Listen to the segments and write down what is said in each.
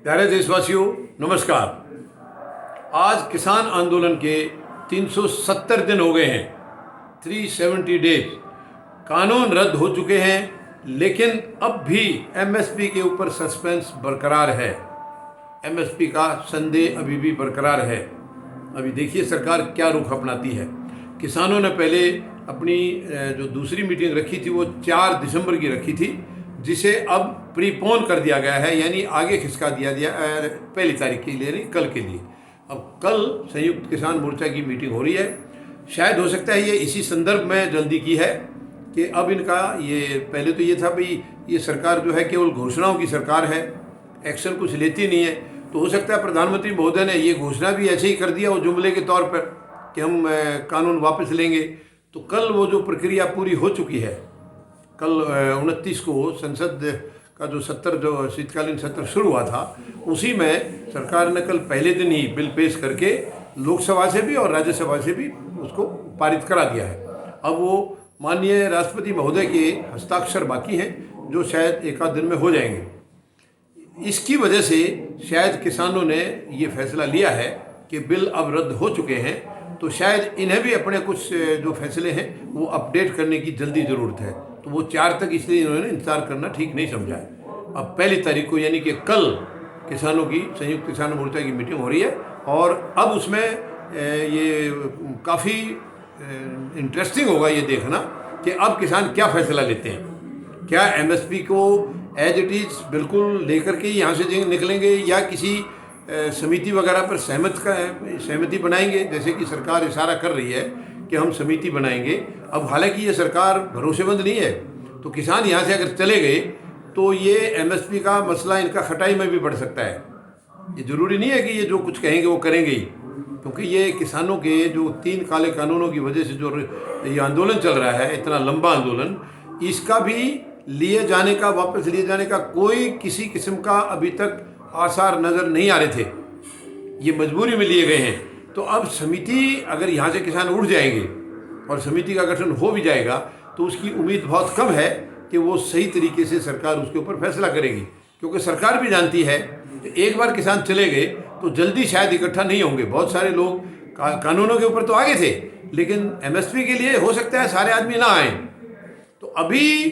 प्यारे देशवासियों, नमस्कार। आज किसान आंदोलन के 370 दिन हो गए हैं, 370 डेज। कानून रद्द हो चुके हैं, लेकिन अब भी एमएसपी के ऊपर सस्पेंस बरकरार है। एमएसपी का संदेह अभी भी बरकरार है। अभी देखिए सरकार क्या रुख अपनाती है। किसानों ने पहले अपनी जो दूसरी मीटिंग रखी थी वो 4 दिसंबर की रखी थी, जिसे अब प्रीपोन कर दिया गया है, यानी आगे खिसका दिया 1 तारीख के लिए, यानी कल के लिए। अब कल संयुक्त किसान मोर्चा की मीटिंग हो रही है। शायद हो सकता है ये इसी संदर्भ में जल्दी की है कि अब इनका ये पहले तो ये था भाई ये सरकार जो है केवल घोषणाओं की सरकार है, एक्शन कुछ लेती नहीं है। तो हो सकता है प्रधानमंत्री महोदय ने ये घोषणा भी ऐसे ही कर दिया वो जुमले के तौर पर कि हम कानून वापस लेंगे। तो कल वो जो प्रक्रिया पूरी हो चुकी है, कल 29 को संसद का जो शीतकालीन सत्र शुरू हुआ था, उसी में सरकार ने कल पहले दिन ही बिल पेश करके लोकसभा से भी और राज्यसभा से भी उसको पारित करा दिया है। अब वो माननीय राष्ट्रपति महोदय के हस्ताक्षर बाकी हैं, जो शायद एक आध दिन में हो जाएंगे। इसकी वजह से शायद किसानों ने ये फैसला लिया है कि बिल अब रद्द हो चुके हैं, तो शायद इन्हें भी अपने कुछ जो फैसले हैं वो अपडेट करने की जल्दी ज़रूरत है। तो वो 4 तक इसलिए इन्होंने इंतजार करना ठीक नहीं समझा है। अब 1 तारीख को यानी कि कल किसानों की संयुक्त किसान मोर्चा की मीटिंग हो रही है, और अब उसमें ये काफ़ी इंटरेस्टिंग होगा ये देखना कि अब किसान क्या फैसला लेते हैं। क्या एमएसपी को एज इट इज़ बिल्कुल लेकर के यहाँ से निकलेंगे, या किसी समिति वगैरह पर सहमति बनाएंगे, जैसे कि सरकार इशारा कर रही है कि हम समिति बनाएंगे। अब हालांकि ये सरकार भरोसेमंद नहीं है, तो किसान यहाँ से अगर चले गए तो ये एमएसपी का मसला इनका खटाई में भी बढ़ सकता है। ये ज़रूरी नहीं है कि ये जो कुछ कहेंगे वो करेंगे ही, क्योंकि ये किसानों के जो 3 काले कानूनों की वजह से जो ये आंदोलन चल रहा है, इतना लंबा आंदोलन, इसका भी वापस लिए जाने का कोई किसी किस्म का अभी तक आसार नज़र नहीं आ रहे थे। ये मजबूरी में लिए गए हैं। तो अब समिति, अगर यहाँ से किसान उठ जाएंगे और समिति का गठन हो भी जाएगा, तो उसकी उम्मीद बहुत कम है कि वो सही तरीके से सरकार उसके ऊपर फैसला करेगी, क्योंकि सरकार भी जानती है कि एक बार किसान चले गए तो जल्दी शायद इकट्ठा नहीं होंगे। बहुत सारे लोग कानूनों के ऊपर तो आगे थे, लेकिन एमएसपी के लिए हो सकता है सारे आदमी ना आए। तो अभी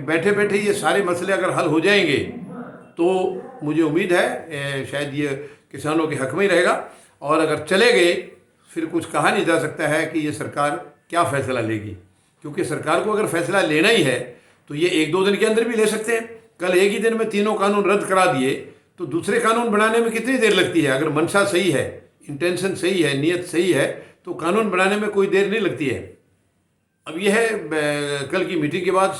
बैठे बैठे ये सारे मसले अगर हल हो जाएंगे तो मुझे उम्मीद है शायद ये किसानों के हक में ही रहेगा। और अगर चले गए फिर कुछ कहा नहीं जा सकता है कि ये सरकार क्या फ़ैसला लेगी, क्योंकि सरकार को अगर फैसला लेना ही है तो ये 1-2 दिन के अंदर भी ले सकते हैं। कल एक ही दिन में 3 कानून रद्द करा दिए तो दूसरे कानून बनाने में कितनी देर लगती है। अगर मंशा सही है, इंटेंशन सही है, नीयत सही है, तो कानून बनाने में कोई देर नहीं लगती है। अब यह है कल की मीटिंग के बाद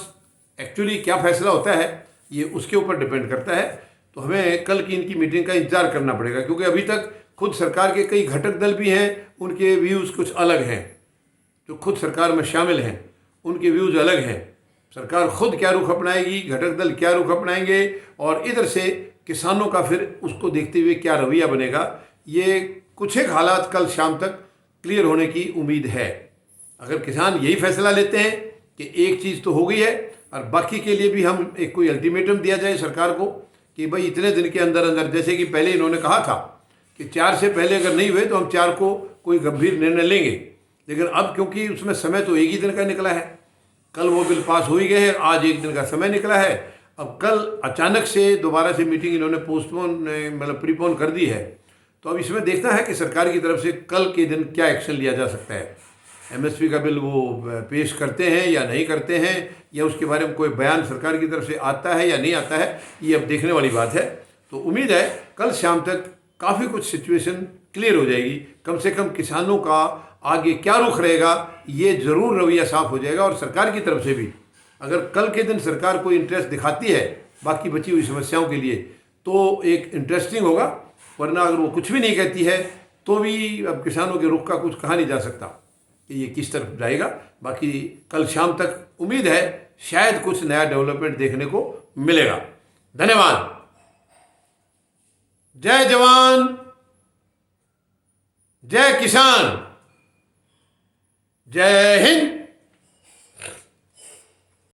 एक्चुअली क्या फ़ैसला होता है, ये उसके ऊपर डिपेंड करता है। तो हमें कल की इनकी मीटिंग का इंतजार करना पड़ेगा, क्योंकि अभी तक खुद सरकार के कई घटक दल भी हैं, उनके व्यूज़ कुछ अलग हैं। जो खुद सरकार में शामिल हैं उनके व्यूज़ अलग हैं। सरकार खुद क्या रुख अपनाएगी, घटक दल क्या रुख अपनाएंगे, और इधर से किसानों का फिर उसको देखते हुए क्या रवैया बनेगा, ये कुछ एक हालात कल शाम तक क्लियर होने की उम्मीद है। अगर किसान यही फैसला लेते हैं कि एक चीज़ तो हो गई है और बाकी के लिए भी हम एक कोई अल्टीमेटम दिया जाए सरकार को कि भाई इतने दिन के अंदर अंदर, जैसे कि पहले इन्होंने कहा था कि 4 से पहले अगर नहीं हुए तो हम 4 को कोई गंभीर निर्णय लेंगे, लेकिन अब क्योंकि उसमें समय तो एक ही दिन का निकला है, कल वो बिल पास हो ही गए हैं, आज एक दिन का समय निकला है। अब कल अचानक से दोबारा से मीटिंग इन्होंने प्रीपोन कर दी है। तो अब इसमें देखना है कि सरकार की तरफ से कल के दिन क्या एक्शन लिया जा सकता है। एमएसपी का बिल वो पेश करते हैं या नहीं करते हैं, या उसके बारे में कोई बयान सरकार की तरफ से आता है या नहीं आता है, ये अब देखने वाली बात है। तो उम्मीद है कल शाम तक काफ़ी कुछ सिचुएशन क्लियर हो जाएगी। कम से कम किसानों का आगे क्या रुख रहेगा ये ज़रूर रवैया साफ हो जाएगा। और सरकार की तरफ से भी अगर कल के दिन सरकार कोई इंटरेस्ट दिखाती है बाकी बची हुई समस्याओं के लिए तो एक इंटरेस्टिंग होगा, वरना अगर वो कुछ भी नहीं कहती है तो भी अब किसानों के रुख का कुछ कहा नहीं जा सकता कि ये किस तरफ जाएगा। बाकी कल शाम तक उम्मीद है शायद कुछ नया डेवलपमेंट देखने को मिलेगा। धन्यवाद। जय जवान, जय किसान, जय हिंद।